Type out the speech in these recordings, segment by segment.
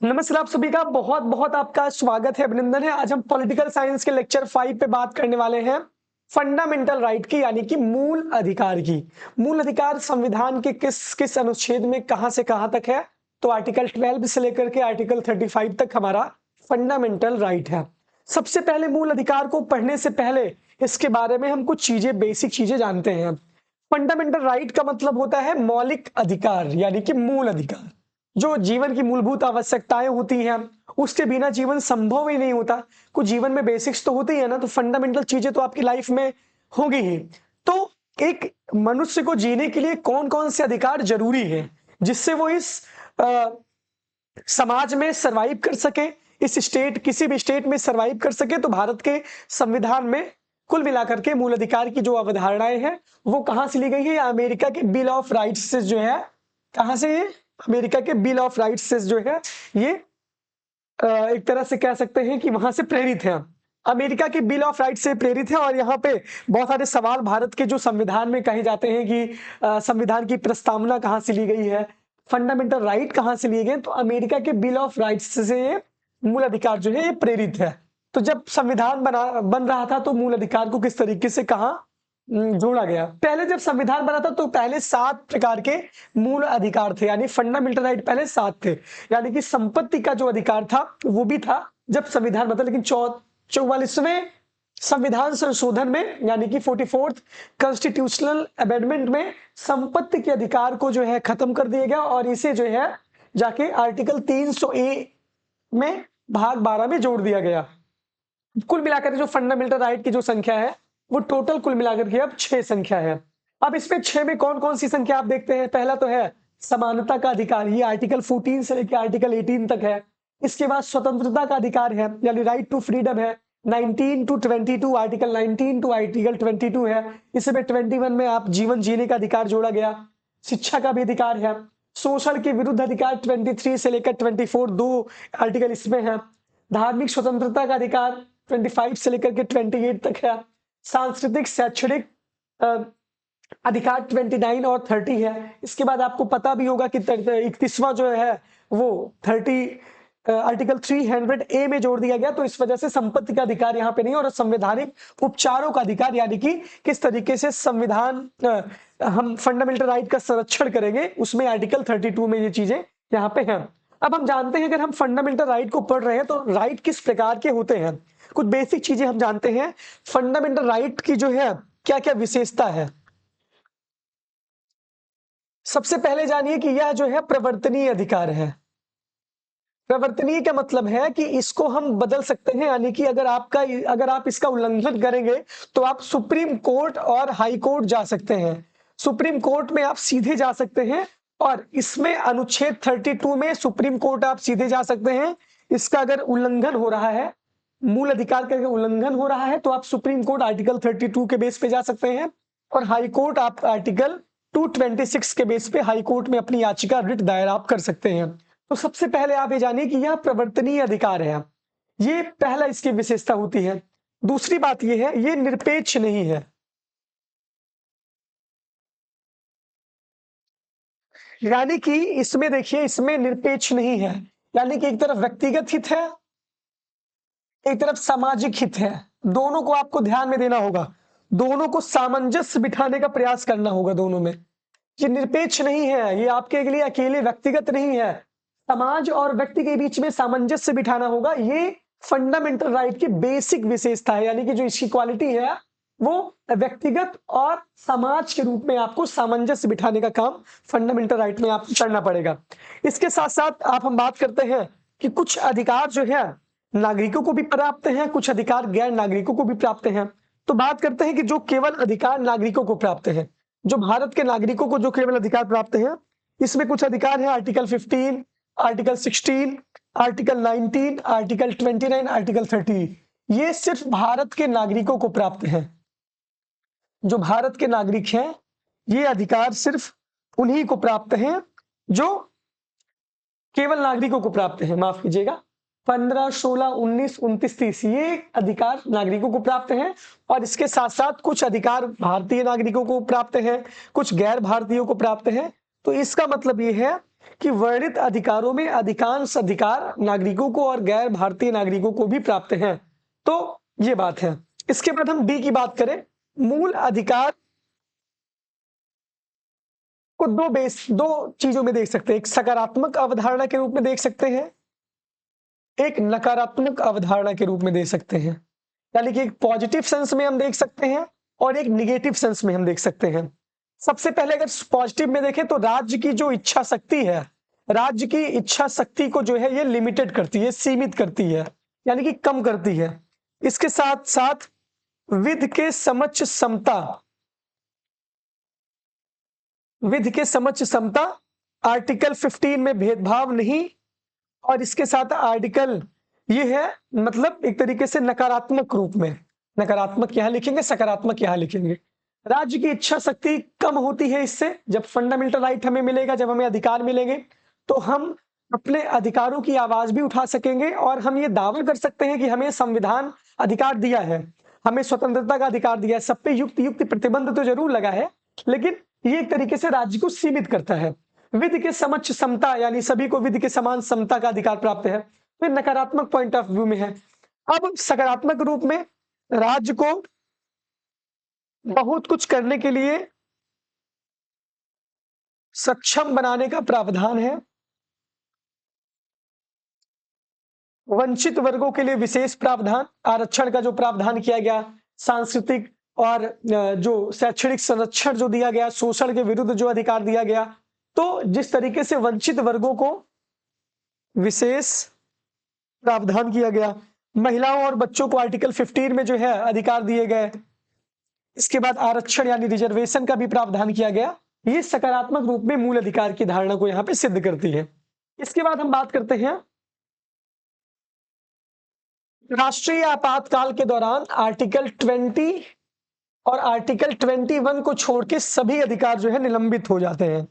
नमस्कार, आप सभी का बहुत बहुत आपका स्वागत है, अभिनंदन है। आज हम पॉलिटिकल साइंस के लेक्चर 5 पे बात करने वाले हैं फंडामेंटल राइट की, यानी कि मूल अधिकार की। मूल अधिकार संविधान के किस किस अनुच्छेद में कहां से कहां तक है? तो आर्टिकल 12 से लेकर के आर्टिकल 35 तक हमारा फंडामेंटल राइट है। सबसे पहले मूल अधिकार को पढ़ने से पहले इसके बारे में हम कुछ चीजें, बेसिक चीजें जानते हैं। फंडामेंटल राइट का मतलब होता है मौलिक अधिकार, यानी कि मूल अधिकार। जो जीवन की मूलभूत आवश्यकताएं होती हैं, उसके बिना जीवन संभव ही नहीं होता। कुछ जीवन में बेसिक्स तो होते ही है ना, तो फंडामेंटल चीजें तो आपकी लाइफ में होगी ही। तो एक मनुष्य को जीने के लिए कौन कौन से अधिकार जरूरी है, जिससे वो इस अ, समाज में सरवाइव कर सके, इस स्टेट, किसी भी स्टेट में सरवाइव कर सके। तो भारत के संविधान में कुल मिलाकर के मूल अधिकार की जो अवधारणाएं हैं वो कहां से ली गई है? अमेरिका के बिल ऑफ राइट्स से जो है, कहां से? ये अमेरिका के बिल ऑफ राइट्स से जो है, ये एक तरह से कह सकते हैं कि वहां से प्रेरित है। अमेरिका के बिल ऑफ राइट्स से प्रेरित है। और यहाँ पे बहुत सारे सवाल भारत के जो संविधान में कहे जाते हैं कि संविधान की प्रस्तावना कहां से ली गई है, फंडामेंटल राइट कहां से लिए गए, तो अमेरिका के बिल ऑफ राइट्स से ये मूल अधिकार जो है ये प्रेरित है। तो जब संविधान बन रहा था तो मूल अधिकार को किस तरीके से कहा जोड़ा गया? पहले जब संविधान बना था तो पहले 7 प्रकार के मूल अधिकार थे, यानी फंडामेंटल राइट पहले 7 थे। यानी कि संपत्ति का जो अधिकार था वो भी था जब संविधान बना, लेकिन 44वें संविधान संशोधन में, यानी कि 44th कॉन्स्टिट्यूशनल अमेंडमेंट में संपत्ति के अधिकार को जो है खत्म कर दिया गया और इसे जो है जाके आर्टिकल 300A में भाग 12 में जोड़ दिया गया। कुल मिलाकर जो फंडामेंटल राइट की जो संख्या है वो टोटल कुल मिलाकर के अब 6 संख्या है। अब इसमें 6 में कौन कौन सी संख्या आप देखते हैं? पहला तो है समानता का अधिकार, ये आर्टिकल 14 से लेकर आर्टिकल 18 तक है। इसके बाद स्वतंत्रता का अधिकार है, यानी राइट टू फ्रीडम है, 19 टू 22, आर्टिकल 19 टू आर्टिकल 22 है। इसमें 21 में आप जीवन जीने का अधिकार जोड़ा गया। शिक्षा का भी अधिकार है। शोषण के विरुद्ध अधिकार 23 से लेकर 24, 2 आर्टिकल इसमें है। धार्मिक स्वतंत्रता का अधिकार 25 से लेकर के 28 तक है। सांस्कृतिक शैक्षणिक अधिकार 29 और 30 है। इसके बाद आपको पता भी होगा कि 31वां जो है वो 30 आर्टिकल 300A में जोड़ दिया गया। तो इस वजह से संपत्ति का अधिकार यहाँ पे नहीं, और संवैधानिक उपचारों का अधिकार, यानी कि किस तरीके से संविधान हम फंडामेंटल राइट का संरक्षण करेंगे, उसमें आर्टिकल 32 में ये चीजें यहाँ पे हैं। अब हम जानते हैं, अगर हम फंडामेंटल राइट को पढ़ रहे हैं तो राइट किस प्रकार के होते हैं, कुछ बेसिक चीजें हम जानते हैं। फंडामेंटल राइट की जो है क्या क्या विशेषता है? सबसे पहले जानिए कि यह जो है प्रवर्तनीय अधिकार है। प्रवर्तनीय का मतलब है कि इसको हम बदल सकते हैं, यानी कि अगर आप इसका उल्लंघन करेंगे तो आप सुप्रीम कोर्ट और हाई कोर्ट जा सकते हैं। सुप्रीम कोर्ट में आप सीधे जा सकते हैं, और इसमें अनुच्छेद 32 में सुप्रीम कोर्ट आप सीधे जा सकते हैं। इसका अगर उल्लंघन हो रहा है, मूल अधिकार का उल्लंघन हो रहा है, तो आप सुप्रीम कोर्ट आर्टिकल 32 के बेस पे जा सकते हैं, और हाई कोर्ट आप आर्टिकल 226 के बेस पे हाई कोर्ट में अपनी याचिका, रिट दायर आप कर सकते हैं। तो सबसे पहले आप ये जानिए कि यह प्रवर्तनीय अधिकार है। ये पहला इसकी विशेषता होती है। दूसरी बात ये है, ये निरपेक्ष नहीं है। यानी कि इसमें देखिए, इसमें निरपेक्ष नहीं है, यानी कि एक तरफ व्यक्तिगत हित है, एक तरफ सामाजिक हित है। दोनों को आपको ध्यान में देना होगा, दोनों को सामंजस्य बिठाने का प्रयास करना होगा दोनों में। ये निरपेक्ष नहीं है, ये आपके लिए अकेले व्यक्तिगत नहीं है, समाज और व्यक्ति के बीच में सामंजस्य बिठाना होगा। ये फंडामेंटल राइट की बेसिक विशेषता है, यानी कि जो इसकी क्वालिटी है वो व्यक्तिगत और समाज के रूप में आपको सामंजस्य बिठाने का काम फंडामेंटल राइट में आपको करना पड़ेगा। इसके साथ साथ आप हम बात करते हैं कि कुछ अधिकार जो है नागरिकों को भी प्राप्त हैं, कुछ अधिकार गैर नागरिकों को भी प्राप्त हैं। तो बात करते हैं कि जो केवल अधिकार नागरिकों को प्राप्त है, जो भारत के नागरिकों को जो केवल अधिकार प्राप्त है, इसमें कुछ अधिकार है article 15, article 16, article 19, article 29, article 30। ये सिर्फ भारत के नागरिकों को प्राप्त है। जो भारत के नागरिक हैं, ये अधिकार सिर्फ उन्हीं को प्राप्त हैं जो केवल नागरिकों को प्राप्त है। माफ कीजिएगा, 15, 16, 19, 29, 30 ये अधिकार नागरिकों को प्राप्त हैं। और इसके साथ साथ कुछ अधिकार भारतीय नागरिकों को प्राप्त हैं, कुछ गैर भारतीयों को प्राप्त हैं। तो इसका मतलब ये है कि वर्णित अधिकारों में अधिकांश अधिकार नागरिकों को और गैर भारतीय नागरिकों को भी प्राप्त हैं। तो ये बात है। इसके बाद हम डी की बात करें, मूल अधिकार को दो चीजों में देख सकते हैं, एक सकारात्मक अवधारणा के रूप में देख सकते हैं, एक नकारात्मक अवधारणा के रूप में देख सकते हैं। यानी कि एक पॉजिटिव सेंस में हम देख सकते हैं और एक निगेटिव सेंस में हम देख सकते हैं। सबसे पहले अगर पॉजिटिव में देखें तो राज्य की जो इच्छा शक्ति है, राज्य की इच्छा शक्ति को जो है ये लिमिटेड करती है, सीमित करती है, यानी कि कम करती है। इसके साथ साथ विधि के समक्ष समता, विधि के समक्ष समता, आर्टिकल 15 में भेदभाव नहीं, और इसके साथ आर्टिकल ये है, मतलब एक तरीके से नकारात्मक रूप में, नकारात्मक यहां लिखेंगे, सकारात्मक यहां लिखेंगे। राज्य की इच्छा शक्ति कम होती है इससे। जब फंडामेंटल राइट हमें मिलेगा, जब हमें अधिकार मिलेंगे, तो हम अपने अधिकारों की आवाज भी उठा सकेंगे और हम ये दावा कर सकते हैं कि हमें संविधान अधिकार दिया है, हमें स्वतंत्रता का अधिकार दिया है। सब पे युक्त प्रतिबंध तो जरूर लगा है, लेकिन ये एक तरीके से राज्य को सीमित करता है। विधि के समक्ष समता, यानी सभी को विधि के समान समता का अधिकार प्राप्त है, तो नकारात्मक पॉइंट ऑफ व्यू में है। अब सकारात्मक रूप में राज्य को बहुत कुछ करने के लिए सक्षम बनाने का प्रावधान है, वंचित वर्गों के लिए विशेष प्रावधान, आरक्षण का जो प्रावधान किया गया, सांस्कृतिक और जो शैक्षणिक संरक्षण जो दिया गया, शोषण के विरुद्ध जो अधिकार दिया गया, तो जिस तरीके से वंचित वर्गों को विशेष प्रावधान किया गया, महिलाओं और बच्चों को आर्टिकल 15 में जो है अधिकार दिए गए, इसके बाद आरक्षण यानी रिजर्वेशन का भी प्रावधान किया गया। ये सकारात्मक रूप में मूल अधिकार की धारणा को यहां पे सिद्ध करती है। इसके बाद हम बात करते हैं राष्ट्रीय आपातकाल के दौरान आर्टिकल 20 और आर्टिकल 21 को छोड़ के सभी अधिकार जो है निलंबित हो जाते हैं,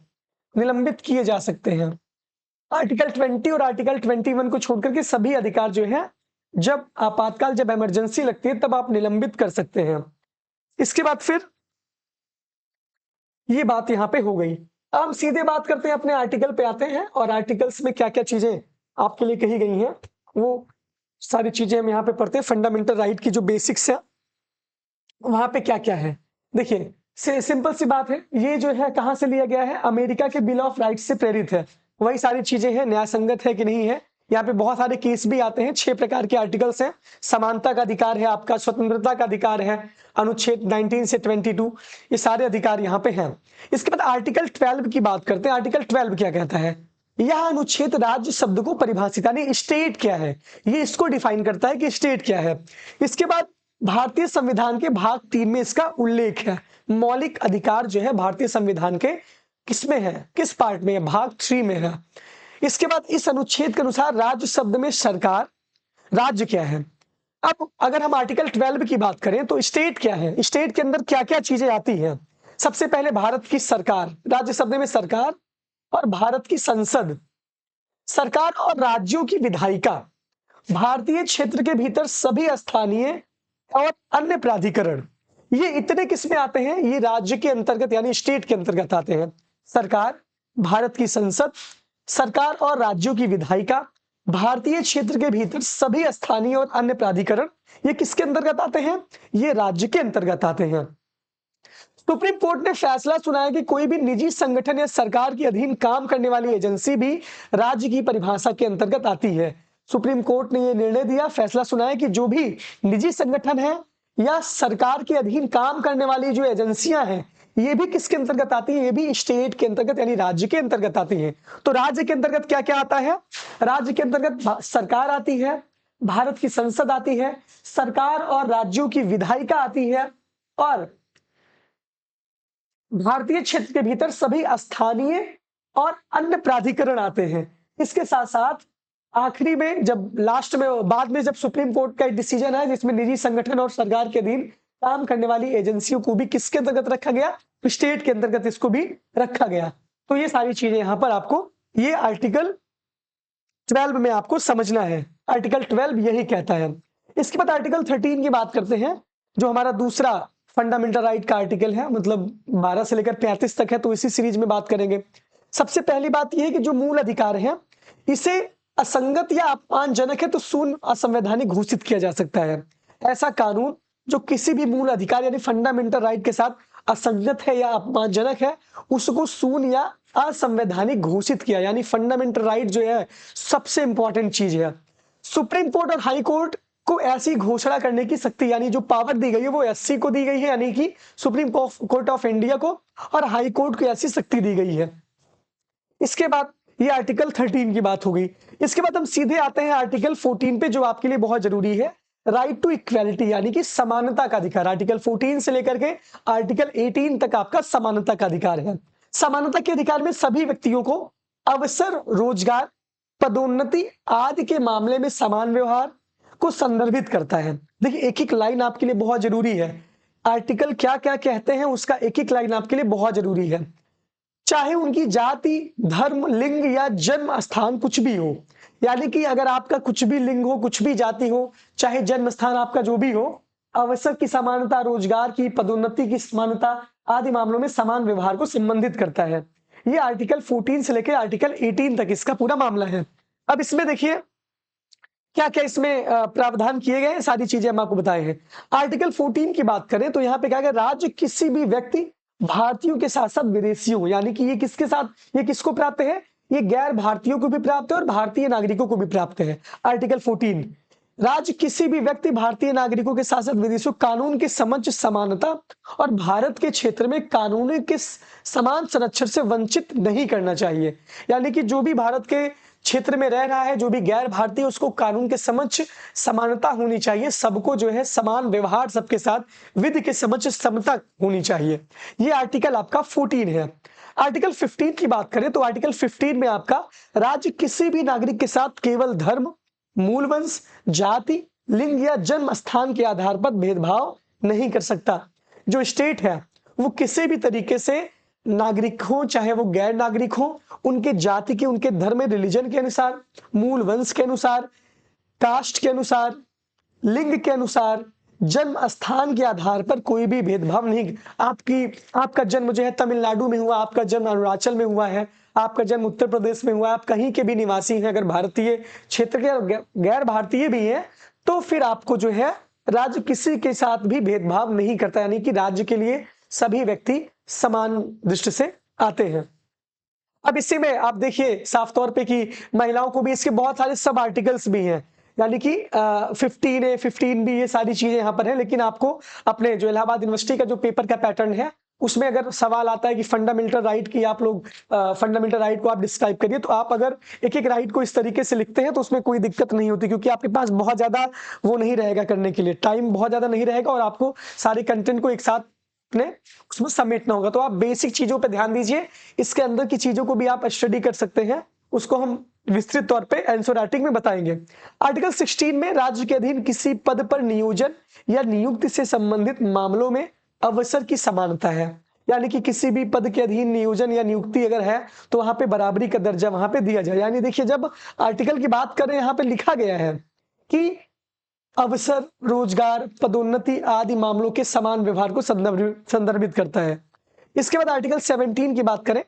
निलंबित किए जा सकते हैं। आर्टिकल 20 और आर्टिकल 21 को छोड़कर के सभी अधिकार जो है, जब आपातकाल, जब इमरजेंसी लगती है, तब आप निलंबित कर सकते हैं। इसके बाद फिर ये बात यहां पे हो गई। अब हम सीधे बात करते हैं, अपने आर्टिकल पे आते हैं और आर्टिकल्स में क्या क्या चीजें आपके लिए कही गई हैं, वो सारी चीजें हम यहाँ पे पढ़ते हैं। फंडामेंटल राइट की जो बेसिक्स है वहां पे क्या क्या है, देखिए सिंपल सी बात है, ये जो है कहां से लिया गया है, अमेरिका के बिल ऑफ राइट्स से प्रेरित है। वही सारी चीजें हैं, न्याय संगत है कि नहीं है। यहाँ पे बहुत सारे केस भी आते हैं, 6 प्रकार के आर्टिकल्स हैं। समानता का अधिकार है आपका, स्वतंत्रता का अधिकार है, अनुच्छेद 19 से 22, ये सारे अधिकार यहाँ पे हैं। इसके बाद आर्टिकल 12 की बात करते हैं। आर्टिकल 12 क्या कहता है, यह अनुच्छेद राज्य शब्द को परिभाषित, यानी स्टेट क्या है, ये इसको डिफाइन करता है कि स्टेट क्या है। इसके बाद भारतीय संविधान के भाग 3 में इसका उल्लेख है। मौलिक अधिकार जो है भारतीय संविधान के किसमें है, किस पार्ट में है, भाग 3 में है। इसके बाद इस अनुच्छेद के अनुसार राज्य शब्द में सरकार, राज्य क्या है। अब अगर हम आर्टिकल 12 की बात करें तो स्टेट क्या है, स्टेट के अंदर क्या क्या चीजें आती हैं। सबसे पहले भारत की सरकार, राज्य शब्द में सरकार, और भारत की संसद, सरकार और राज्यों की विधायिका, भारतीय क्षेत्र के भीतर सभी स्थानीय और अन्य प्राधिकरण, ये इतने किसमें आते हैं, ये राज्य के अंतर्गत यानी स्टेट के अंतर्गत आते हैं। सरकार, भारत की संसद, सरकार और राज्यों की विधायिका, भारतीय क्षेत्र के भीतर सभी स्थानीय और अन्य प्राधिकरण, ये किसके अंतर्गत आते हैं, ये राज्य के अंतर्गत आते हैं। सुप्रीम कोर्ट ने फैसला सुनाया कि कोई भी निजी संगठन या सरकार के अधीन काम करने वाली एजेंसी भी राज्य की परिभाषा के अंतर्गत आती है। सुप्रीम कोर्ट ने यह निर्णय दिया, फैसला सुनाया कि जो भी निजी संगठन है या सरकार के अधीन काम करने वाली जो एजेंसियां हैं, ये भी किसके अंतर्गत आती है, ये भी स्टेट के अंतर्गत यानी राज्य के अंतर्गत आती है। तो राज्य के अंतर्गत क्या क्या आता है, राज्य के अंतर्गत सरकार आती है, भारत की संसद आती है, सरकार और राज्यों की विधायिका आती है, और भारतीय क्षेत्र के भीतर सभी स्थानीय और अन्य प्राधिकरण आते हैं। इसके साथ साथ आखिरी में, जब लास्ट में, बाद में जब सुप्रीम कोर्ट का एक डिसीजन है जिसमें निजी संगठन और सरकार के अधीन काम करने वाली एजेंसियों को भी किसके अंतर्गत रखा गया, स्टेट के अंतर्गत इसको भी रखा गया। तो ये सारी चीजें यहां पर आपको ये आर्टिकल 12 में आपको समझना है। आर्टिकल 12 यही कहता है। इसके बाद आर्टिकल 13 की बात करते हैं, जो हमारा दूसरा फंडामेंटल राइट का आर्टिकल है, मतलब 12 से लेकर 35 तक है, तो इसी सीरीज में बात करेंगे। सबसे पहली बात यह है कि जो मूल अधिकार है इसे असंगत या अपमानजनक है तो शून्य असंवैधानिक घोषित किया जा सकता है। ऐसा कानून जो किसी भी मूल अधिकार यानी फंडामेंटल राइट के साथ असंगत है या अपमानजनक है उसको शून्य या असंवैधानिक घोषित किया, यानी फंडामेंटल राइट जो है सबसे इंपॉर्टेंट चीज है। सुप्रीम कोर्ट और हाई कोर्ट को ऐसी घोषणा करने की शक्ति यानी जो पावर दी गई है वो एससी को दी गई है, यानी कि सुप्रीम कोर्ट ऑफ इंडिया को, और हाई कोर्ट को ऐसी शक्ति दी गई है। इसके बाद ये आर्टिकल 13 की बात हो गई। इसके बाद हम सीधे आते हैं आर्टिकल 14 पे, जो आपके लिए बहुत जरूरी है, राइट टू इक्वेलिटी यानी कि समानता का अधिकार। आर्टिकल 14 से लेकर के आर्टिकल 18 तक आपका समानता का अधिकार है। समानता के अधिकार में सभी व्यक्तियों को अवसर, रोजगार, पदोन्नति आदि के मामले में समान व्यवहार को संदर्भित करता है। देखिए एक एक लाइन आपके लिए बहुत जरूरी है, आर्टिकल क्या क्या कहते हैं उसका एक एक लाइन आपके लिए बहुत जरूरी है। चाहे उनकी जाति, धर्म, लिंग या जन्म स्थान कुछ भी हो, यानी कि अगर आपका कुछ भी लिंग हो, कुछ भी जाति हो, चाहे जन्म स्थान आपका जो भी हो, अवसर की समानता, रोजगार की, पदोन्नति की समानता आदि मामलों में समान व्यवहार को संबंधित करता है। ये आर्टिकल 14 से लेकर आर्टिकल 18 तक इसका पूरा मामला है। अब इसमें देखिए क्या क्या इसमें प्रावधान किए गए हैं, सारी चीजें हम आपको बताए हैं। आर्टिकल 14 की बात करें तो यहाँ पे क्या है, राज्य किसी भी व्यक्ति भारतीयों के साथ साथ विदेशियों, यानी कि ये किसके साथ, ये किसको प्राप्त है, ये गैर भारतीयों को भी प्राप्त है और भारतीय नागरिकों को भी प्राप्त है। आर्टिकल 14, राज्य किसी भी व्यक्ति भारतीय नागरिकों के साथ साथ विदेशियों कानून के समक्ष समानता और भारत के क्षेत्र में कानून के समान संरक्षण से वंचित नहीं करना चाहिए। यानी कि जो भी भारत के क्षेत्र में रह रहा है, जो भी गैर भारतीय, उसको कानून के समक्ष समानता होनी चाहिए, सबको जो है समान व्यवहार सबके साथ विधि के समक्ष समता होनी चाहिए। ये आर्टिकल आपका 14 है। आर्टिकल 15 की बात करें तो आर्टिकल 15 में आपका राज्य किसी भी नागरिक के साथ केवल धर्म, मूल वंश, जाति, लिंग या जन्म स्थान के आधार पर भेदभाव नहीं कर सकता। जो स्टेट है वो किसी भी तरीके से नागरिक हो, चाहे वो गैर नागरिक हो, उनके जाति के, उनके धर्म, रिलीजन के अनुसार, मूल वंश के अनुसार, कास्ट के अनुसार, लिंग के अनुसार, जन्म स्थान के आधार पर कोई भी भेदभाव नहीं। आपका जन्म जो है तमिलनाडु में हुआ, आपका जन्म अरुणाचल में हुआ है, आपका जन्म उत्तर प्रदेश में हुआ, आप कहीं के भी निवासी हैं, अगर भारतीय क्षेत्र के गैर भारतीय भी हैं तो फिर आपको जो है राज्य किसी के साथ भी भेदभाव नहीं करता, यानी कि राज्य के लिए सभी व्यक्ति समान दृष्टि से आते हैं। अब इसी में आप देखिए साफ तौर पे कि महिलाओं को भी इसके बहुत सारे सब आर्टिकल्स भी हैं, यानी कि 15A, 15B, ये सारी चीजें यहाँ पर है। लेकिन आपको अपने जो इलाहाबाद यूनिवर्सिटी का जो पेपर का पैटर्न है उसमें अगर सवाल आता है कि फंडामेंटल राइट की आप लोग फंडामेंटल राइट को आप डिस्क्राइब करिए, तो आप अगर एक एक राइट को इस तरीके से लिखते हैं तो उसमें कोई दिक्कत नहीं होती, क्योंकि आपके पास बहुत ज्यादा वो नहीं रहेगा करने के लिए, टाइम बहुत ज्यादा नहीं रहेगा और आपको सारे कंटेंट को एक साथ उसमें समेटना होगा। तो आप बेसिक चीजों पे ध्यान दीजिए, इसके अंदर की चीजों को भी आप स्टडी कर सकते हैं, उसको हम विस्तृत तौर पे आंसर राइटिंग में बताएंगे। आर्टिकल 16 में राज्य के अधीन किसी पद पर नियोजन या नियुक्ति से संबंधित मामलों में अवसर की समानता है, यानी कि किसी भी पद के अधीन नियोजन या नियुक्ति अगर है तो वहां पे बराबरी का दर्जा वहां पे दिया जाए। यानी देखिए जब आर्टिकल की बात करें यहाँ पे लिखा गया है कि अवसर, रोजगार, पदोन्नति आदि मामलों के समान व्यवहार को संदर्भित करता है। इसके बाद आर्टिकल 17 की बात करें,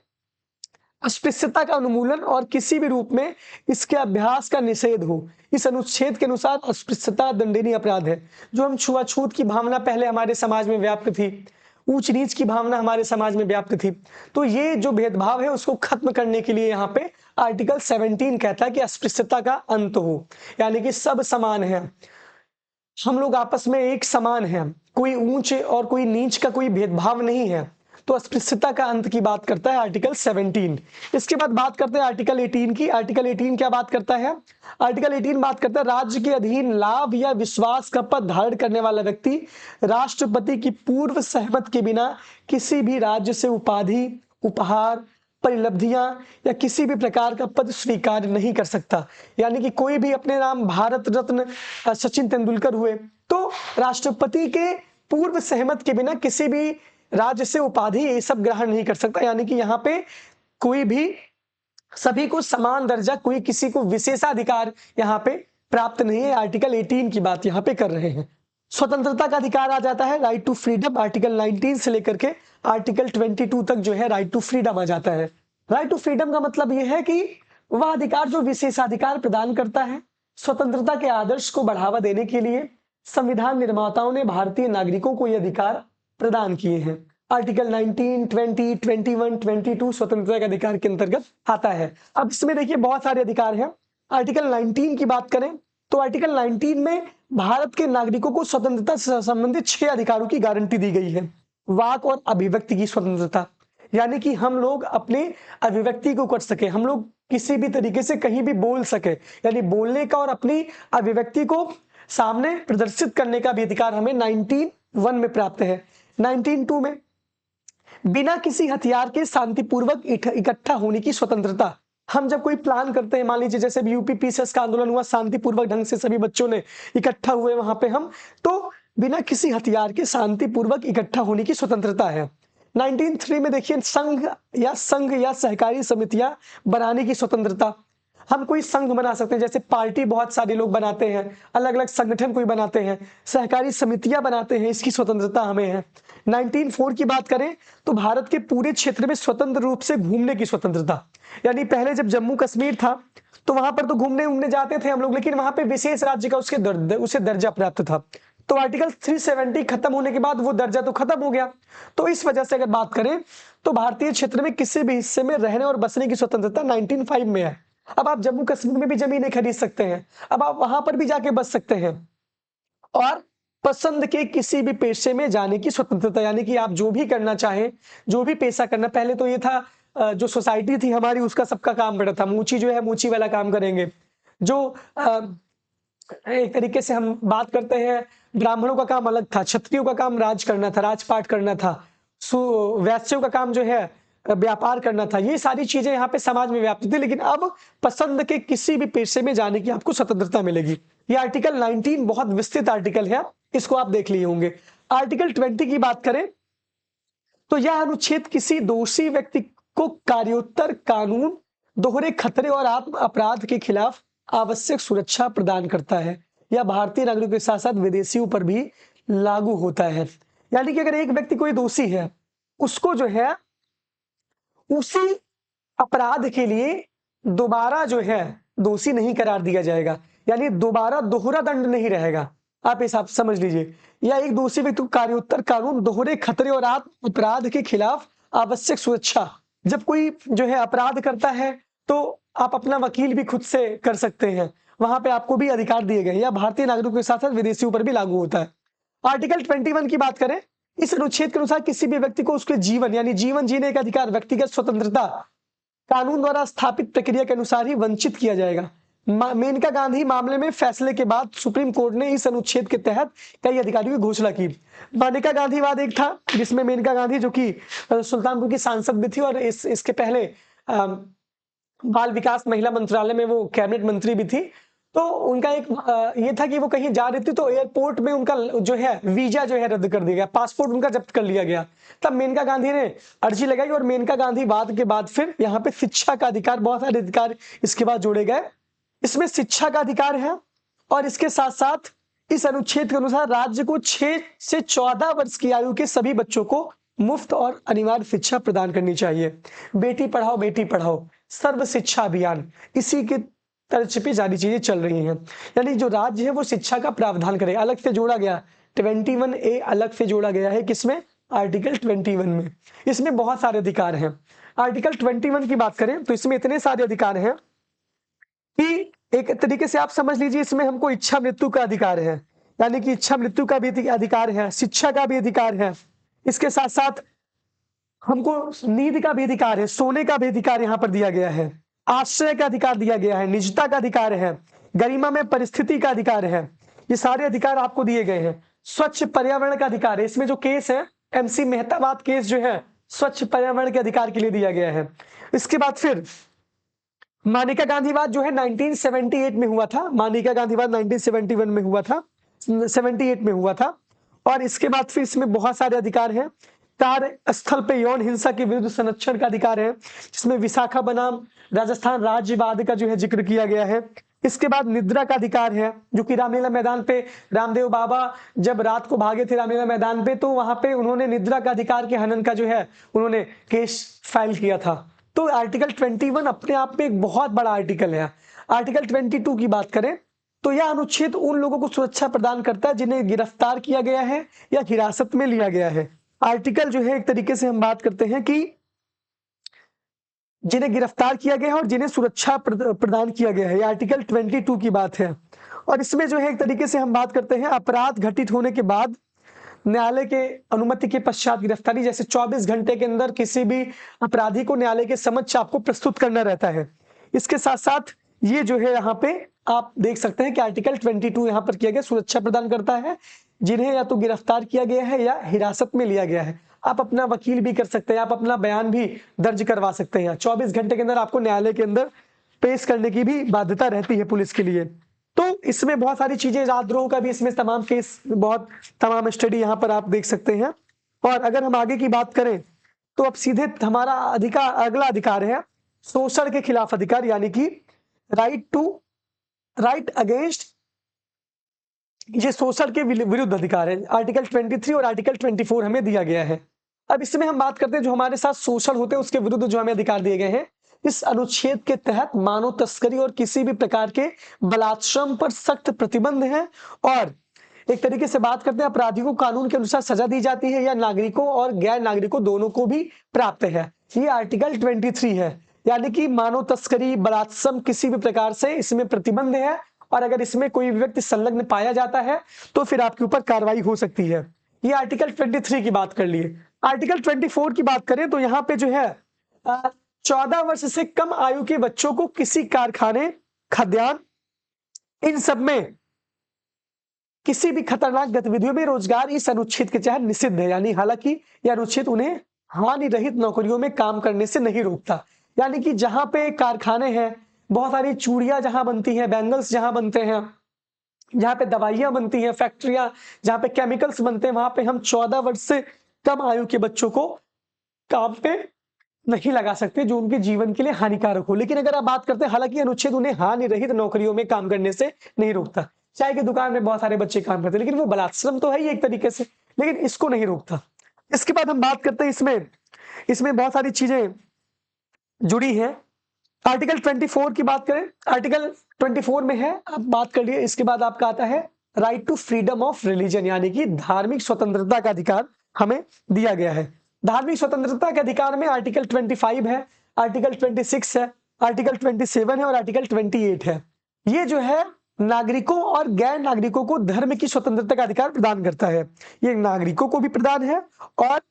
अस्पृश्यता का उन्मूलन और किसी भी रूप में इसके अभ्यास का निषेध हो। इस अनुच्छेद के अनुसार अस्पृश्यता दंडनीय अपराध है। जो हम छुआछूत की भावना पहले हमारे समाज में व्याप्त थी, ऊंच नीच की भावना हमारे समाज में व्याप्त थी, तो ये जो भेदभाव है उसको खत्म करने के लिए यहाँ पे आर्टिकल 17 कहता है कि अस्पृश्यता का अंत हो, यानी कि सब समान है, हम लोग आपस में एक समान हैं, कोई ऊंच और कोई नीच का कोई भेदभाव नहीं है। तो अस्पृश्यता का अंत की बात करता है आर्टिकल 17। इसके बाद बात करते हैं आर्टिकल 18 की। आर्टिकल 18 क्या बात करता है? आर्टिकल 18 बात करता है राज्य के अधीन लाभ या विश्वास का पद धारण करने वाला व्यक्ति राष्ट्रपति की पूर्व सहमत के बिना किसी भी राज्य से उपाधि, उपहार, परिलब्धियां या किसी भी प्रकार का पद स्वीकार नहीं कर सकता। यानी कि कोई भी अपने नाम भारत रत्न सचिन तेंदुलकर हुए तो राष्ट्रपति के पूर्व सहमत के बिना किसी भी राज्य से उपाधि ये सब ग्रहण नहीं कर सकता। यानी कि यहाँ पे कोई भी, सभी को समान दर्जा, कोई किसी को विशेषाधिकार यहाँ पे प्राप्त नहीं है। आर्टिकल 18 की बात यहाँ पे कर रहे हैं। स्वतंत्रता का अधिकार आ जाता है, राइट टू फ्रीडम, आर्टिकल 19 से लेकर के आर्टिकल 22 तक जो है राइट टू फ्रीडम आ जाता है। राइट टू फ्रीडम का मतलब यह है कि वह अधिकार जो विशेषाधिकार प्रदान करता है। स्वतंत्रता के आदर्श को बढ़ावा देने के लिए संविधान निर्माताओं ने भारतीय नागरिकों को ये अधिकार प्रदान किए हैं। आर्टिकल 19, 20, 21, 22 स्वतंत्रता के अधिकार के अंतर्गत आता है। अब इसमें देखिए बहुत सारे अधिकार हैं। आर्टिकल 19 की बात करें तो आर्टिकल 19 में भारत के नागरिकों को स्वतंत्रता से संबंधित 6 अधिकारों की गारंटी दी गई है। वाक और अभिव्यक्ति की स्वतंत्रता, यानी कि हम लोग अपने अभिव्यक्ति को कर सके, हम लोग किसी भी तरीके से कहीं भी बोल सके, यानी बोलने का और अपनी अभिव्यक्ति को सामने प्रदर्शित करने का भी अधिकार हमें 19(1) में प्राप्त है। 19(2) में बिना किसी हथियार के शांतिपूर्वक इकट्ठा होने की स्वतंत्रता। हम जब कोई प्लान करते हैं, मान लीजिए जैसे यूपी पीसीएस का आंदोलन हुआ, शांतिपूर्वक ढंग से सभी बच्चों ने इकट्ठा हुए वहां पे हम, तो बिना किसी हथियार के शांतिपूर्वक इकट्ठा होने की स्वतंत्रता है। 19(3) में देखिए संघ या सहकारी समितियां बनाने की स्वतंत्रता। हम कोई संघ बना सकते हैं, जैसे पार्टी बहुत सारे लोग बनाते हैं, अलग अलग संगठन कोई बनाते हैं, सहकारी समितियां बनाते हैं, इसकी स्वतंत्रता हमें है। 19(4) की बात करें तो भारत के पूरे क्षेत्र में स्वतंत्र रूप से घूमने की स्वतंत्रता, यानी पहले जब जम्मू कश्मीर था तो वहां पर तो घूमने जाते थे हम लोग, लेकिन वहां पे विशेष राज्य का उसे दर्जा प्राप्त था। तो आर्टिकल 370 खत्म होने के बाद वो दर्जा तो खत्म हो गया। तो इस वजह से अगर बात करें तो भारतीय क्षेत्र में किसी भी हिस्से में रहने और बसने की स्वतंत्रता 19(5) में है। अब आप जम्मू कश्मीर में भी जमीनें खरीद सकते हैं, अब आप वहां पर भी जाके बस सकते हैं। और पसंद के किसी भी पेशे में जाने की स्वतंत्रता, यानी कि आप जो भी करना चाहें, जो भी पेशा करना। पहले तो ये था जो सोसाइटी थी हमारी, उसका सबका काम बड़ा था, मूची जो है मूची वाला काम करेंगे। जो एक तरीके से हम बात करते हैं, ब्राह्मणों का काम अलग था, क्षत्रियों का काम राज करना था, राजपाट करना था, वैश्यों का काम जो है व्यापार करना था। ये सारी चीजें यहाँ पे समाज में व्याप्त थी, लेकिन अब पसंद के किसी भी पेशे में जाने की आपको स्वतंत्रता मिलेगी। ये आर्टिकल 19 बहुत विस्तृत आर्टिकल है, इसको आप देख लिए होंगे। आर्टिकल 20 की बात करें तो यह अनुच्छेद किसी दोषी व्यक्ति को कार्योत्तर कानून, दोहरे खतरे और आत्म अपराध के खिलाफ आवश्यक सुरक्षा प्रदान करता है। यह भारतीय नागरिकों के साथ साथ विदेशियों पर भी लागू होता है। यानी कि अगर एक व्यक्ति कोई दोषी है, उसको जो है उसी अपराध के लिए दोबारा जो है दोषी नहीं करार दिया जाएगा, यानी दोबारा दोहरा दंड नहीं रहेगा। आप हिसाब समझ लीजिए, या एक दोषी व्यक्ति को कार्योत्तर कानून, दोहरे खतरे और आत्म अपराध के खिलाफ आवश्यक सुरक्षा। जब कोई जो है अपराध करता है तो आप अपना वकील भी खुद से कर सकते हैं, वहां पे आपको भी अधिकार दिए गए। या भारतीय नागरिकों के साथ साथ विदेशियों पर भी लागू होता है। आर्टिकल 21 की बात करें, इस अनुच्छेद के अनुसार किसी भी व्यक्ति को उसके जीवन यानी जीवन जीने का अधिकार, व्यक्तिगत स्वतंत्रता कानून द्वारा स्थापित प्रक्रिया के अनुसार ही वंचित किया जाएगा। मेनका गांधी मामले में फैसले के बाद सुप्रीम कोर्ट ने इस अनुच्छेद के तहत कई अधिकारियों की घोषणा की। मेनका गांधीवाद एक था जिसमें मेनका गांधी जो कि सुल्तानपुर की सांसद भी थी और इसके पहले बाल विकास महिला मंत्रालय में वो कैबिनेट मंत्री भी थी। तो उनका एक ये था कि वो कहीं जा रही थी तो एयरपोर्ट में उनका जो है वीजा जो है रद्द कर दिया गया, पासपोर्ट उनका जब्त कर लिया गया। तब मेनका गांधी ने अर्जी लगाई और मेनका गांधीवाद के बाद फिर यहाँ पे शिक्षा का अधिकार, बहुत सारे अधिकार इसके बाद जोड़े गए। इसमें शिक्षा का अधिकार है और इसके साथ साथ इस अनुच्छेद के अनुसार राज्य को 6 से 14 वर्ष की आयु के सभी बच्चों को मुफ्त और अनिवार्य शिक्षा प्रदान करनी चाहिए। बेटी पढ़ाओ सर्व शिक्षा अभियान, इसी के तर्ज पे सारी चीजें चल रही हैं। यानी जो राज्य है वो शिक्षा का प्रावधान करे, अलग से जोड़ा गया 21A अलग से जोड़ा गया है, किसमें? आर्टिकल 21 में। इसमें बहुत सारे अधिकार हैं। आर्टिकल 21 की बात करें तो इसमें इतने सारे अधिकार हैं कि एक तरीके से आप समझ लीजिए इसमें हमको इच्छा मृत्यु का अधिकार है, यानी कि इच्छा मृत्यु का भी अधिकार है, शिक्षा का भी अधिकार है, इसके साथ साथ हमको नींद का भी अधिकार है, सोने का भी अधिकार यहाँ पर दिया गया है, आश्रय का अधिकार दिया गया है, निजता का अधिकार है, गरिमा में परिस्थिति का अधिकार है। ये सारे अधिकार आपको दिए गए हैं। स्वच्छ पर्यावरण का अधिकार है, इसमें जो केस है MC मेहतावाद केस जो है स्वच्छ पर्यावरण के अधिकार के लिए दिया गया है। इसके बाद फिर मेनका गांधीवाद जो है 1978 में हुआ था, मेनका गांधीवाद 1971 में हुआ था, 78 में हुआ था। और इसके बाद फिर इसमें बहुत सारे अधिकार हैं। कार्यस्थल पे यौन हिंसा के विरुद्ध संरक्षण का अधिकार है, जिसमें विशाखा बनाम राजस्थान राज्यवाद का जो है जिक्र किया गया है। इसके बाद निद्रा का अधिकार है, जो कि रामलीला मैदान पे रामदेव बाबा जब रात को भागे थे रामलीला मैदान पे, तो वहां पे उन्होंने निद्रा का अधिकार के हनन का जो है उन्होंने केस फाइल किया था। तो आर्टिकल 21 अपने आप में एक बहुत बड़ा आर्टिकल है। आर्टिकल 22 की बात करें तो यह अनुच्छेद उन लोगों को सुरक्षा प्रदान करता है जिन्हें गिरफ्तार किया गया है या हिरासत में लिया गया है। आर्टिकल जो है एक तरीके से हम बात करते हैं कि जिन्हें गिरफ्तार किया गया है और जिन्हें सुरक्षा प्रदान किया गया है, ये आर्टिकल 22 की बात है। और इसमें जो है एक तरीके से हम बात करते हैं अपराध घटित होने के बाद न्यायालय के अनुमति के पश्चात गिरफ्तारी, जैसे 24 घंटे के अंदर किसी भी अपराधी को न्यायालय के समक्ष आपको प्रस्तुत करना रहता है। इसके साथ साथ ये जो है यहाँ पे आप देख सकते हैं कि आर्टिकल 22 यहाँ पर किया गया सुरक्षा प्रदान करता है जिन्हें या तो गिरफ्तार किया गया है या हिरासत में लिया गया है। आप अपना वकील भी कर सकते हैं, आप अपना बयान भी दर्ज करवा सकते हैं। 24 घंटे के अंदर आपको न्यायालय के अंदर पेश करने की भी बाध्यता रहती है पुलिस के लिए। तो इसमें बहुत सारी चीजें, राजद्रोह का भी इसमें तमाम केस, बहुत तमाम स्टडी यहाँ पर आप देख सकते हैं। और अगर हम आगे की बात करें तो अब सीधे हमारा अधिकार, अगला अधिकार है शोषण के खिलाफ अधिकार, यानी कि राइट अगेंस्ट, ये शोषण के विरुद्ध अधिकार है। आर्टिकल 23 और आर्टिकल 24 हमें दिया गया है। अब इसमें हम बात करते हैं जो हमारे साथ शोषण होते हैं उसके विरुद्ध जो हमें अधिकार दिए गए हैं। इस अनुच्छेद के तहत मानव तस्करी और किसी भी प्रकार के बलात्श्रम पर सख्त प्रतिबंध है और एक तरीके से बात करते हैं अपराधियों को कानून के अनुसार सजा दी जाती है या नागरिकों और गैर नागरिकों दोनों को भी प्राप्त है। ये आर्टिकल 23 है, यानी कि मानव तस्करी, बलात्सम, किसी भी प्रकार से इसमें प्रतिबंध है और अगर इसमें कोई व्यक्ति संलग्न पाया जाता है तो फिर आपके ऊपर कार्रवाई हो सकती है। ये आर्टिकल 23 की बात कर लिए। आर्टिकल 24 की बात करें तो यहाँ पे जो है 14 वर्ष से कम आयु के बच्चों को किसी कारखाने, खद्यान, इन सब में किसी भी खतरनाक गतिविधियों में रोजगार इस अनुच्छेद के तहत निषिद्ध है। यानी हालांकि यह अनुच्छेद उन्हें हानि रहित नौकरियों में काम करने से नहीं रोकता। यानी कि जहां पे कारखाने हैं, बहुत सारी चूड़ियां जहां बनती हैं, बैंगल्स जहां बनते हैं, जहां पे दवाइयां बनती हैं, फैक्ट्रियां जहां पे केमिकल्स बनते हैं, वहां पे हम 14 वर्ष से कम आयु के बच्चों को काम पे नहीं लगा सकते जो उनके जीवन के लिए हानिकारक हो। लेकिन अगर आप बात करते हैं, हालांकि अनुच्छेद उन्हें हानि रहित नौकरियों में काम करने से नहीं रोकता। चाय की दुकान में बहुत सारे बच्चे काम करते हैं, लेकिन वो बलात्सम तो है ही एक तरीके से, लेकिन इसको नहीं रोकता। इसके बाद हम बात करते हैं इसमें बहुत सारी चीजें जुड़ी हैं। आर्टिकल 24 की बात करें, आर्टिकल 24 में है, आप बात कर लिए। इसके बाद आपका आता है right to freedom of religion, यानी कि धार्मिक स्वतंत्रता का अधिकार हमें दिया गया है। धार्मिक स्वतंत्रता के अधिकार में आर्टिकल 25 है, आर्टिकल 26 है, आर्टिकल 27 है और आर्टिकल 28 है। ये जो है नागरिकों और गैर नागरिकों को धर्म की स्वतंत्रता का अधिकार प्रदान करता है। ये नागरिकों को भी प्रदान है और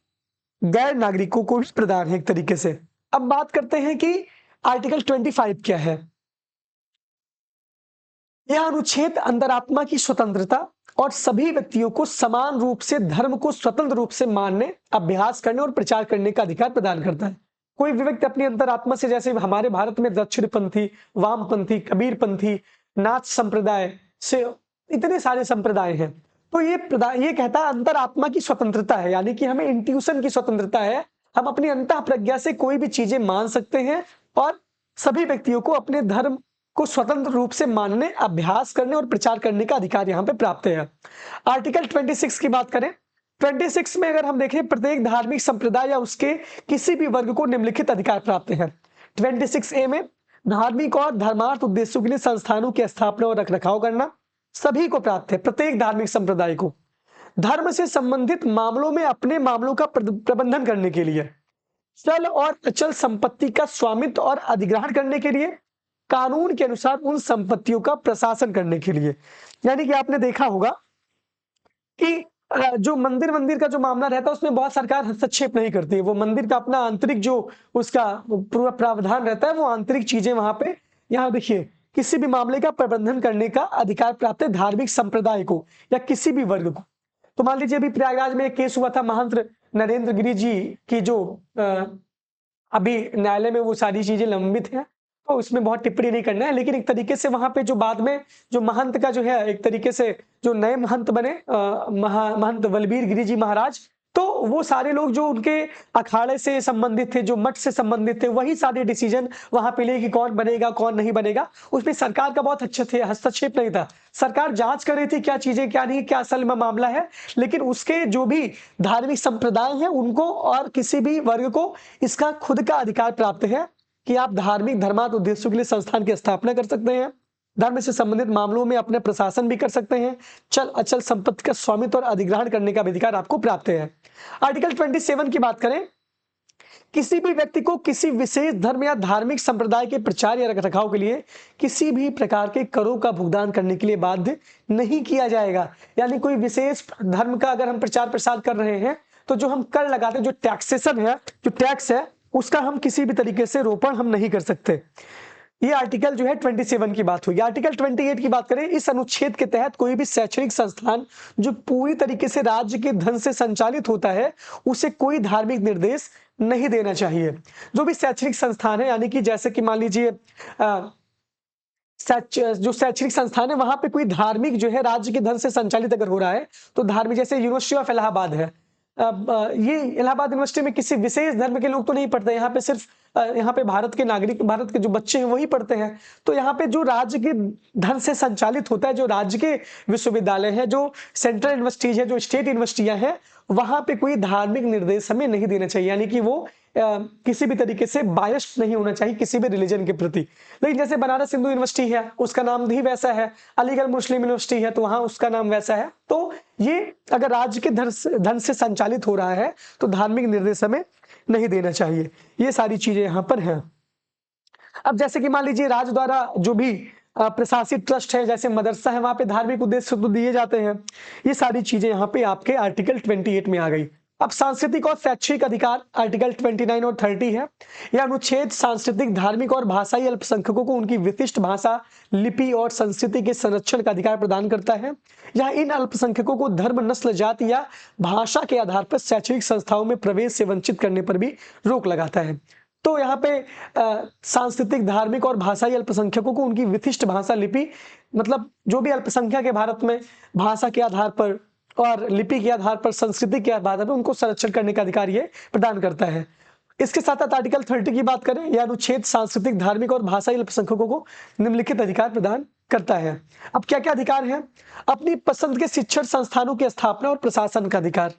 गैर नागरिकों को भी प्रदान है एक तरीके से। अब बात करते हैं कि आर्टिकल 25 क्या है। यह अनुच्छेद अंतरात्मा की स्वतंत्रता और सभी व्यक्तियों को समान रूप से धर्म को स्वतंत्र रूप से मानने, अभ्यास करने और प्रचार करने का अधिकार प्रदान करता है। कोई भी व्यक्ति अपनी अंतरात्मा से, जैसे हमारे भारत में दक्षिणपंथी, वामपंथी, कबीरपंथी, नाथ संप्रदाय से इतने सारे संप्रदाय हैं, तो ये कहता है अंतरात्मा की स्वतंत्रता है, यानी कि हमें इंट्यूशन की स्वतंत्रता है। हम अपनी अंतः प्रज्ञा से कोई भी चीजें मान सकते हैं और सभी व्यक्तियों को अपने धर्म को स्वतंत्र रूप से मानने, अभ्यास करने और प्रचार करने का अधिकार यहाँ पे प्राप्त है। आर्टिकल 26 की बात करें, 26 में अगर हम देखें, प्रत्येक धार्मिक संप्रदाय या उसके किसी भी वर्ग को निम्नलिखित अधिकार प्राप्त है। 26A में धार्मिक और धर्मार्थ उद्देश्यों के लिए संस्थानों की स्थापना और रखरखाव करना सभी को प्राप्त है, प्रत्येक धार्मिक संप्रदाय को। धर्म से संबंधित मामलों में अपने मामलों का प्रबंधन करने के लिए, चल और अचल संपत्ति का स्वामित्व और अधिग्रहण करने के लिए, कानून के अनुसार उन संपत्तियों का प्रशासन करने के लिए। यानी कि आपने देखा होगा कि जो मंदिर का जो मामला रहता है उसमें बहुत सरकार हस्तक्षेप नहीं करती है। वो मंदिर का अपना आंतरिक जो उसका पूरा प्रावधान रहता है, वो आंतरिक चीजें वहां पे, यहाँ देखिए, किसी भी मामले का प्रबंधन करने का अधिकार प्राप्त है धार्मिक संप्रदाय को या किसी भी वर्ग को। तो मान लीजिए अभी प्रयागराज में एक केस हुआ था, महंत नरेंद्र गिरी जी की जो अभी न्यायालय में वो सारी चीजें लंबित हैं, तो उसमें बहुत टिप्पणी नहीं करना है। लेकिन एक तरीके से वहां पे जो बाद में जो महंत का जो है, एक तरीके से जो नए महंत बने, महंत बलबीर गिरी जी महाराज, तो वो सारे लोग जो उनके अखाड़े से संबंधित थे, जो मठ से संबंधित थे, वही सारे डिसीजन वहां पे ले कि कौन बनेगा कौन नहीं बनेगा। उसमें सरकार का बहुत अच्छे थे, हस्तक्षेप नहीं था। सरकार जांच कर रही थी क्या चीजें क्या नहीं, क्या असल में मामला है, लेकिन उसके जो भी धार्मिक संप्रदाय हैं उनको और किसी भी वर्ग को इसका खुद का अधिकार प्राप्त है कि आप धार्मिक धर्मार्थ उद्देश्यों के लिए संस्थान की स्थापना कर सकते हैं, धर्म से संबंधित मामलों में अपने प्रशासन भी कर सकते हैं, चल अचल संपत्ति का स्वामित्व और अधिग्रहण करने का भी अधिकार आपको प्राप्त है। आर्टिकल 27 की बात करें, किसी भी व्यक्ति को किसी विशेष धर्म या धार्मिक संप्रदाय के प्रचार या रखरखाव के लिए किसी भी प्रकार के करों का भुगतान करने के लिए बाध्य नहीं किया जाएगा। यानी कोई विशेष धर्म का अगर हम प्रचार प्रसार कर रहे हैं तो जो हम कर लगाते हैं, जो टैक्सेशन है, जो टैक्स है, उसका हम किसी भी तरीके से रोपण हम नहीं कर सकते। ये आर्टिकल जो है 27 की बात हुई। आर्टिकल 28 की बात करें, इस अनुच्छेद के तहत कोई भी शैक्षणिक संस्थान जो पूरी तरीके से राज्य के धन से संचालित होता है उसे कोई धार्मिक निर्देश नहीं देना चाहिए। जो भी शैक्षणिक संस्थान है, यानी कि जैसे कि मान लीजिए जो शैक्षणिक संस्थान है वहां पे कोई धार्मिक जो है राज्य के धन से संचालित अगर हो रहा है तो धार्मिक, जैसे यूनिवर्सिटी ऑफ इलाहाबाद है, ये इलाहाबाद यूनिवर्सिटी में किसी विशेष धर्म के लोग तो नहीं पढ़ते, यहाँ पे सिर्फ यहाँ पे भारत के नागरिक, भारत के जो बच्चे हैं वही पढ़ते हैं। तो यहाँ पे जो राज्य के धन से संचालित होता है, जो राज्य के विश्वविद्यालय है, जो सेंट्रल यूनिवर्सिटीज है, जो स्टेट यूनिवर्सिटियां हैं, वहां पे कोई धार्मिक निर्देश हमें नहीं देना चाहिए, यानी कि वो किसी भी तरीके से बायस्ड नहीं होना चाहिए किसी भी रिलीजन के प्रति। लेकिन जैसे बनारस हिंदू यूनिवर्सिटी है, उसका नाम भी वैसा है, अलीगढ़ मुस्लिम यूनिवर्सिटी है तो वहां उसका नाम वैसा है। तो ये अगर राज्य के धन से संचालित हो रहा है तो धार्मिक निर्देश हमें नहीं देना चाहिए। ये सारी चीजें यहाँ पर हैं। अब जैसे कि मान लीजिए राज्य द्वारा जो भी प्रशासित ट्रस्ट है, जैसे मदरसा है, वहां पे धार्मिक उद्देश्य तो दिए जाते हैं। ये सारी चीजें यहाँ पे आपके आर्टिकल 28 में आ गई। अब सांस्कृतिक और शैक्षिक अधिकार आर्टिकल 29 और 30 है। यह अनुच्छेद सांस्कृतिक, धार्मिक और भाषाई अल्पसंख्यकों को उनकी विशिष्ट भाषा, लिपि और संस्कृति के संरक्षण का अधिकार प्रदान करता है। यह इन अल्पसंख्यकों को धर्म, नस्ल, जाति या भाषा के आधार पर शैक्षणिक संस्थाओं में प्रवेश से वंचित करने पर भी रोक लगाता है। तो यहाँ पे सांस्कृतिक, धार्मिक और भाषाई अल्पसंख्यकों को उनकी विशिष्ट भाषा, लिपि, मतलब जो भी अल्पसंख्यक है भारत में, भाषा के आधार पर और लिपि के आधार पर, संस्कृति के आधार पर उनको संरक्षण करने का अधिकार ये प्रदान करता है। इसके साथ साथ आर्टिकल 30 की बात करें, यह अनुच्छेद सांस्कृतिक, धार्मिक और भाषाई अल्पसंख्यकों को निम्नलिखित अधिकार प्रदान करता है। अब क्या क्या अधिकार है? अपनी पसंद के शिक्षण संस्थानों की स्थापना और प्रशासन का अधिकार,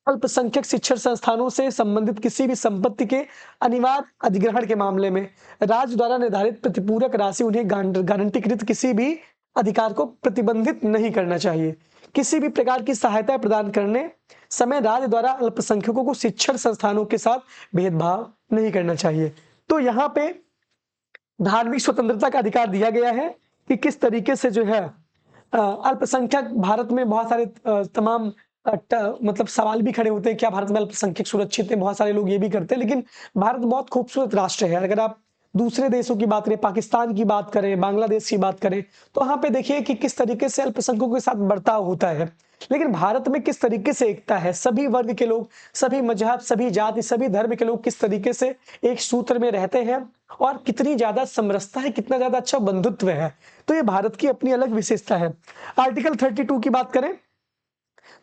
अल्पसंख्यक शिक्षण संस्थानों से संबंधित किसी भी संपत्ति के अनिवार्य अधिग्रहण के मामले में राज्य द्वारा निर्धारित प्रतिपूरक राशि उन्हें गारंटीकृत किसी भी अधिकार को प्रतिबंधित नहीं करना चाहिए। किसी भी प्रकार की सहायता प्रदान करने समय राज्य द्वारा अल्पसंख्यकों को शिक्षण संस्थानों के साथ भेदभाव नहीं करना चाहिए। तो यहाँ पे धार्मिक स्वतंत्रता का अधिकार दिया गया है कि किस तरीके से जो है अल्पसंख्यक, भारत में बहुत सारे तमाम मतलब सवाल भी खड़े होते हैं, क्या भारत में अल्पसंख्यक सुरक्षित है? बहुत सारे लोग ये भी करते हैं, लेकिन भारत बहुत खूबसूरत राष्ट्र है। अगर आप दूसरे देशों की बात करें, पाकिस्तान की बात करें, बांग्लादेश की बात करें, तो वहां पे देखिए कि किस तरीके से अल्पसंख्यकों के साथ बर्ताव होता है। लेकिन भारत में किस तरीके से एकता है, सभी वर्ग के लोग, सभी मजहब, सभी जाति, सभी धर्म के लोग किस तरीके से एक सूत्र में रहते हैं और कितनी ज्यादा समरसता है, कितना ज्यादा अच्छा बंधुत्व है। तो ये भारत की अपनी अलग विशेषता है। आर्टिकल 32 की बात करें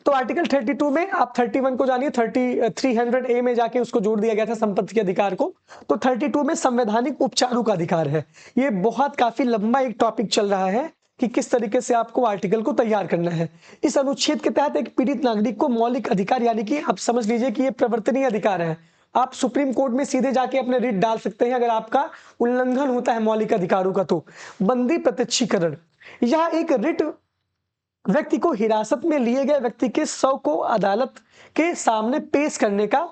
तो आर्टिकल 32 में आप 31 को जानिए, 300A में जाके उसको जोड़ दिया गया था संपत्ति के अधिकार को। तो 32 में संवैधानिक उपचारों का अधिकार है। ये बहुत काफी लंबा एक टॉपिक चल रहा है कि किस तरीके से आपको आर्टिकल को तैयार करना है। इस अनुच्छेद के तहत एक पीड़ित नागरिक को मौलिक अधिकार, यानी कि आप समझ लीजिए कि ये प्रवर्तनीय अधिकार है। आप सुप्रीम कोर्ट में सीधे जाके अपने रिट डाल सकते हैं अगर आपका उल्लंघन होता है मौलिक अधिकारों का। तो बंदी प्रत्यक्षीकरण, यह एक रिट व्यक्ति को हिरासत में लिए गए व्यक्ति के शव को अदालत के सामने पेश करने का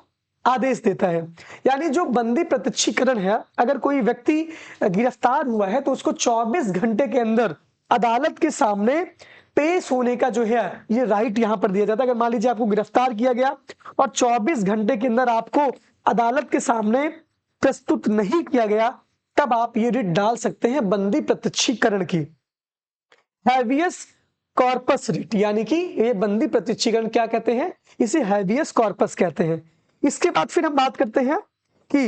आदेश देता है। यानी जो बंदी प्रत्यक्षीकरण है, अगर कोई व्यक्ति गिरफ्तार हुआ है तो उसको 24 घंटे के अंदर अदालत के सामने पेश होने का जो है ये राइट यहां पर दिया जाता है। अगर मान लीजिए आपको गिरफ्तार किया गया और 24 घंटे के अंदर आपको अदालत के सामने प्रस्तुत नहीं किया गया, तब आप ये रिट डाल सकते हैं बंदी प्रत्यक्षीकरण की। हैवियस कॉर्पस रिट, यानी कि ये बंदी प्रत्यक्षीकरण क्या कहते हैं, इसे हैवियस कॉर्पस कहते हैं। इसके बाद फिर हम बात करते हैं कि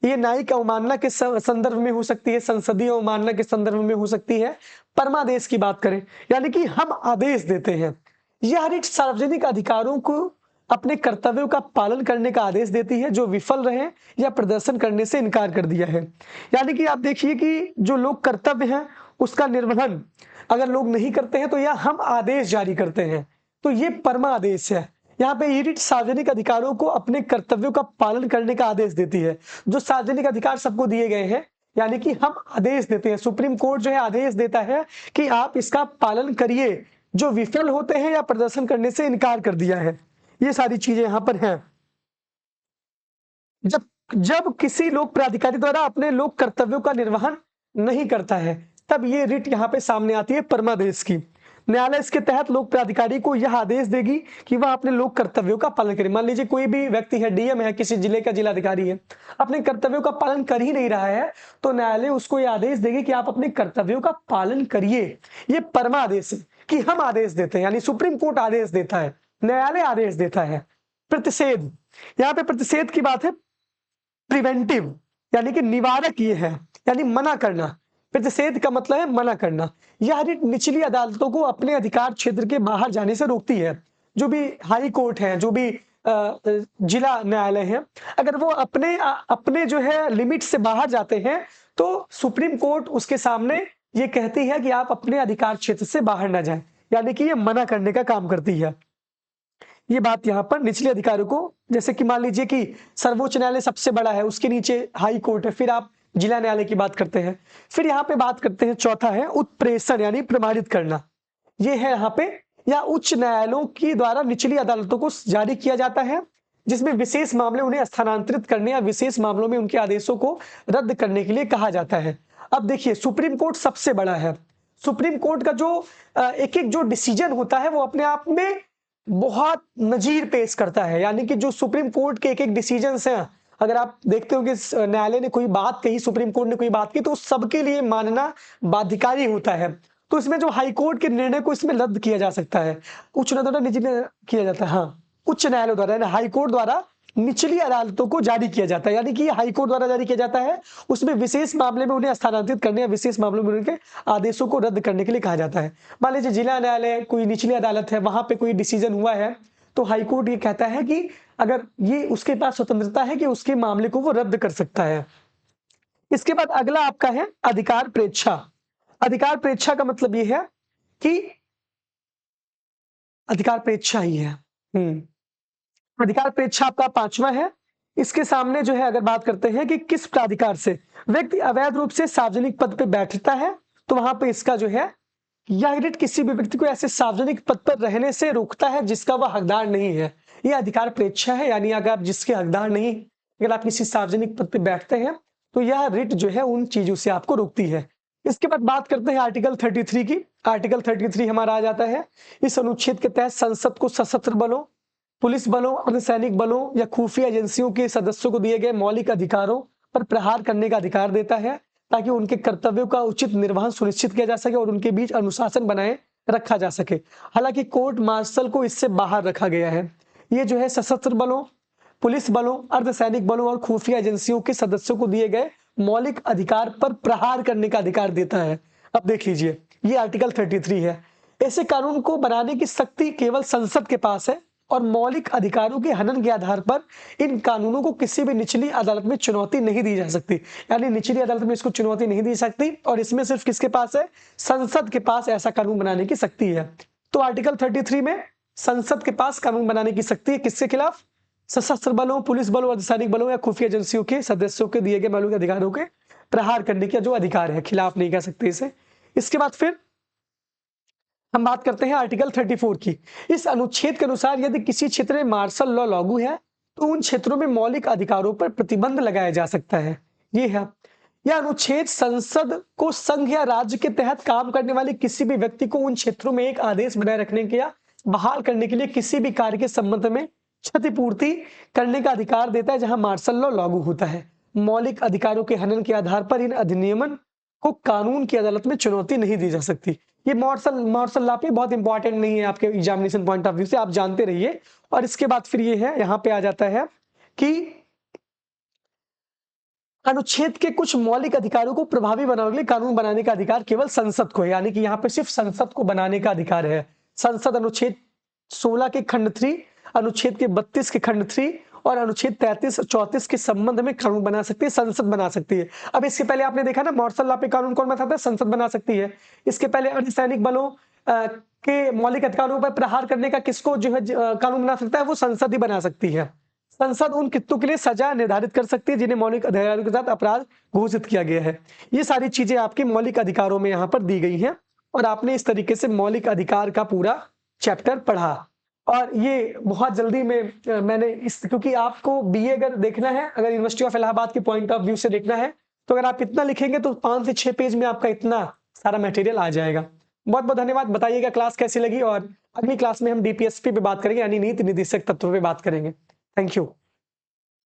ये न्यायिक अवमानना के संदर्भ में हो सकती है, संसदीय अवमानना के संदर्भ में हो सकती है। परमादेश की बात करें, यानी कि हम आदेश देते हैं। यह रिट सार्वजनिक अधिकारों को अपने कर्तव्यों का पालन करने का आदेश देती है जो विफल रहे या प्रदर्शन करने से इनकार कर दिया है। यानी कि आप देखिए कि जो लोग कर्तव्य हैं उसका निर्वहन अगर लोग नहीं करते हैं तो यह हम आदेश जारी करते हैं। तो ये परमा आदेश है, यहाँ पे ये रिट सार्वजनिक अधिकारों को अपने कर्तव्यों का पालन करने का आदेश देती है। जो सार्वजनिक अधिकार सबको दिए गए हैं, यानी कि हम आदेश देते हैं, सुप्रीम कोर्ट जो है आदेश देता है कि आप इसका पालन करिए। जो विफल होते हैं या प्रदर्शन करने से इनकार कर दिया है, ये सारी चीजें यहाँ पर हैं। जब जब किसी लोक प्राधिकारी द्वारा अपने लोक कर्तव्यों का निर्वहन नहीं करता है, तब ये रिट यहाँ पे सामने आती है परमादेश की। न्यायालय इसके तहत लोक प्राधिकारी को यह आदेश देगी कि वह अपने लोक कर्तव्यों का पालन करे। मान लीजिए कोई भी व्यक्ति है, डीएम है, किसी जिले का जिलाधिकारी है, अपने कर्तव्यों का पालन कर ही नहीं रहा है, तो न्यायालय उसको यह आदेश देगी कि आप अपने कर्तव्यों का पालन करिए। ये परमादेश है कि हम आदेश देते हैं, यानी सुप्रीम कोर्ट आदेश देता है, न्यायालय आदेश देता है। प्रतिषेध, यहाँ पे प्रतिषेध की बात है। प्रिवेंटिव यानी कि निवारक ये है, यानी मना करना। प्रतिषेध का मतलब है मना करना। यह रिट निचली अदालतों को अपने अधिकार क्षेत्र के बाहर जाने से रोकती है। जो भी हाई कोर्ट है, जो भी जिला न्यायालय है, अगर वो अपने जो है लिमिट से बाहर जाते हैं, तो सुप्रीम कोर्ट उसके सामने ये कहती है कि आप अपने अधिकार क्षेत्र से बाहर ना जाएं, यानी कि ये मना करने का काम करती है। ये बात यहाँ पर निचले अधिकारों को, जैसे कि मान लीजिए कि सर्वोच्च न्यायालय सबसे बड़ा है, उसके नीचे हाई कोर्ट है, फिर आप जिला न्यायालय की बात करते हैं। फिर यहाँ पे बात करते हैं, चौथा है उत्प्रेषण यानी प्रमाणित करना। ये है यहाँ पे, या उच्च न्यायालयों की द्वारा निचली अदालतों को जारी किया जाता है, जिसमें विशेष मामले उन्हें स्थानांतरित करने या विशेष मामलों में उनके आदेशों को रद्द करने के लिए कहा जाता है। अब देखिए, सुप्रीम कोर्ट सबसे बड़ा है। सुप्रीम कोर्ट का जो एक एक जो डिसीजन होता है, वो अपने आप में बहुत नजीर पेश करता है। यानी कि जो सुप्रीम कोर्ट के एक एक डिसीजन हैं, अगर आप देखते हो कि न्यायालय ने कोई बात कही, सुप्रीम कोर्ट ने कोई बात की, तो उस सबके लिए मानना बाध्यकारी होता है। तो इसमें जो हाई कोर्ट के निर्णय को इसमें रद्द किया जा सकता है, उच्च न्यायालय द्वारा निचली किया जाता है। हाँ, उच्च न्यायालय द्वारा, हाई कोर्ट द्वारा निचली अदालतों को जारी किया जाता है, यानी कि हाई कोर्ट द्वारा जारी किया जाता है। उसमें विशेष मामले में उन्हें स्थानांतरित करने या विशेष मामलों में उनके आदेशों को रद्द करने के लिए कहा जाता है। मान लीजिए जिला न्यायालय, कोई निचली अदालत है, वहां पे कोई डिसीजन हुआ है, तो हाई कोर्ट ये कहता है कि अगर ये उसके पास स्वतंत्रता है कि उसके मामले को वो रद्द कर सकता है। इसके बाद अगला आपका है अधिकार प्रेक्षा। अधिकार प्रेक्षा का मतलब ये है कि अधिकार प्रेक्षा ही है। अधिकार प्रेक्षा आपका पांचवा है। इसके सामने जो है, अगर बात करते हैं कि किस प्राधिकार से व्यक्ति अवैध रूप से सार्वजनिक पद पे बैठता है, तो वहां पे इसका जो है, यह रिट किसी भी व्यक्ति को ऐसे सार्वजनिक पद पर रहने से रोकता है जिसका वह हकदार नहीं है। यह अधिकार प्रेक्षा है, यानी अगर आप जिसके हकदार नहीं, अगर आप किसी सार्वजनिक पद पे बैठते हैं, तो यह रिट जो है उन चीजों से आपको रोकती है। इसके बाद बात करते हैं आर्टिकल 33 की। आर्टिकल 33 हमारा आ जाता है, इस अनुच्छेद के तहत संसद को सशस्त्र बलों, पुलिस बलों, अर्धसैनिक बलों या खुफिया एजेंसियों के सदस्यों को दिए गए मौलिक अधिकारों पर प्रहार करने का अधिकार देता है, ताकि उनके कर्तव्यों का उचित निर्वहन सुनिश्चित किया जा सके और उनके बीच अनुशासन बनाए रखा जा सके। हालांकि कोर्ट मार्शल को इससे बाहर रखा गया है। ये जो है सशस्त्र बलों, पुलिस बलों, अर्धसैनिक बलों और खुफिया एजेंसियों के सदस्यों को दिए गए मौलिक अधिकार पर प्रहार करने का अधिकार देता है। अब देख लीजिए, ये आर्टिकल 33 है। ऐसे कानून को बनाने की शक्ति केवल संसद के पास है और मौलिक अधिकारों के हनन के आधार पर इन कानूनों को किसी भी निचली अदालत में चुनौती नहीं दी जा सकती। यानी निचली अदालत में इसको चुनौती नहीं दी सकती, और इसमें सिर्फ किसके पास है? संसद के पास ऐसा कानून बनाने की शक्ति है। तो आर्टिकल 33 में संसद के पास कानून बनाने की शक्ति है। किसके खिलाफ? सशस्त्र बलों, पुलिस बलों, अर्धसैनिक बलों या खुफिया एजेंसियों के सदस्यों के दिए गए मौलिक अधिकारों के प्रहार करने का जो अधिकार है, खिलाफ नहीं कह सकते इसे। इसके बाद फिर हम बात करते हैं आर्टिकल 34 की। इस अनुच्छेद के अनुसार यदि किसी क्षेत्र में मार्शल लॉ लागू है, तो उन क्षेत्रों में मौलिक अधिकारों पर प्रतिबंध लगाया जा सकता है। ये है, यह अनुच्छेद संसद को संघ या राज्य के तहत काम करने वाले किसी भी व्यक्ति को उन क्षेत्रों में एक आदेश बनाए रखने के या बहाल करने के लिए किसी भी कार्य के संबंध में क्षतिपूर्ति करने का अधिकार देता है जहां मार्शल लॉ लागू होता है। मौलिक अधिकारों के हनन के आधार पर इन अधिनियमन को कानून की अदालत में चुनौती नहीं दी जा सकती। ये मार्शल लॉ पे बहुत इंपॉर्टेंट नहीं है आपके एग्जामिनेशन पॉइंट ऑफ व्यू से, आप जानते रहिए। और इसके बाद फिर ये है, यहाँ पे आ जाता है कि अनुच्छेद के कुछ मौलिक अधिकारों को प्रभावी बनाने के लिए कानून बनाने का अधिकार केवल संसद को है। यानी कि यहाँ पे सिर्फ संसद को बनाने का अधिकार है। संसद अनुच्छेद 16 के खंड 3, अनुच्छेद के 32 के खंड 3 और अनुच्छेद 33 34 के संबंध में कानून बना सकती है, संसद बना सकती है। अब इसके पहले आपने देखा ना, मार्शल लॉ पे कानून कौन बनाता है? संसद बना सकती है। इसके पहले अर्धसैनिक बलों के मौलिक अधिकारों पर प्रहार करने का किसको जो है कानून बना सकता है, वो संसद ही बना सकती है। संसद उन कृत्यों के लिए सजा निर्धारित कर सकती है जिन्हें मौलिक अधिकारों के साथ अपराध घोषित किया गया है। ये सारी चीजें आपकी मौलिक अधिकारों में यहाँ पर दी गई हैं और आपने इस तरीके से मौलिक अधिकार का पूरा चैप्टर पढ़ा। और ये बहुत जल्दी में मैंने इस, क्योंकि आपको बीए अगर देखना है, अगर यूनिवर्सिटी ऑफ इलाहाबाद के पॉइंट ऑफ व्यू से देखना है, तो अगर आप इतना लिखेंगे तो 5 से 6 पेज में आपका इतना सारा मटेरियल आ जाएगा। बहुत बहुत धन्यवाद। बताइएगा क्लास कैसी लगी और अगली क्लास में हम डीपीएसपी पे बात करेंगे, यानी नीति निर्देशक तत्वों पे बात करेंगे। Thank you.